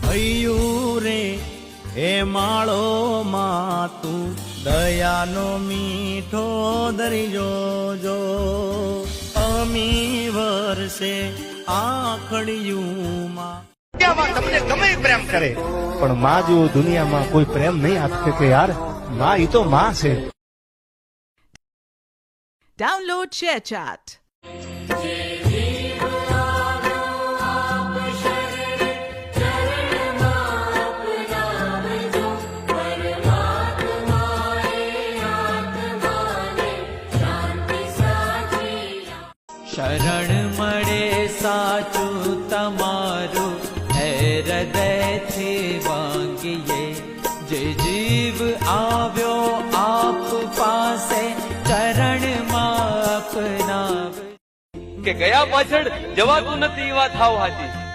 હૈયું રે હે માળો માં તું દયાનો મીઠો દરિયો જો અમી વરસે આખડિયું માં તમને ગમે પ્રેમ કરે પણ માં જેવો દુનિયામાં કોઈ પ્રેમ નહીં આપી શકે યાર. માં ઈ તો માં છે. Download ShareChat. શરણ મળે સાચું તમારું હૃદયથી વાંગીએ જે જીવ આવ્યો આપ પાસે ચરણમાં અપનાવ કે ગયા પાછળ જવાતું નથી એ વાત હાવ હાચી.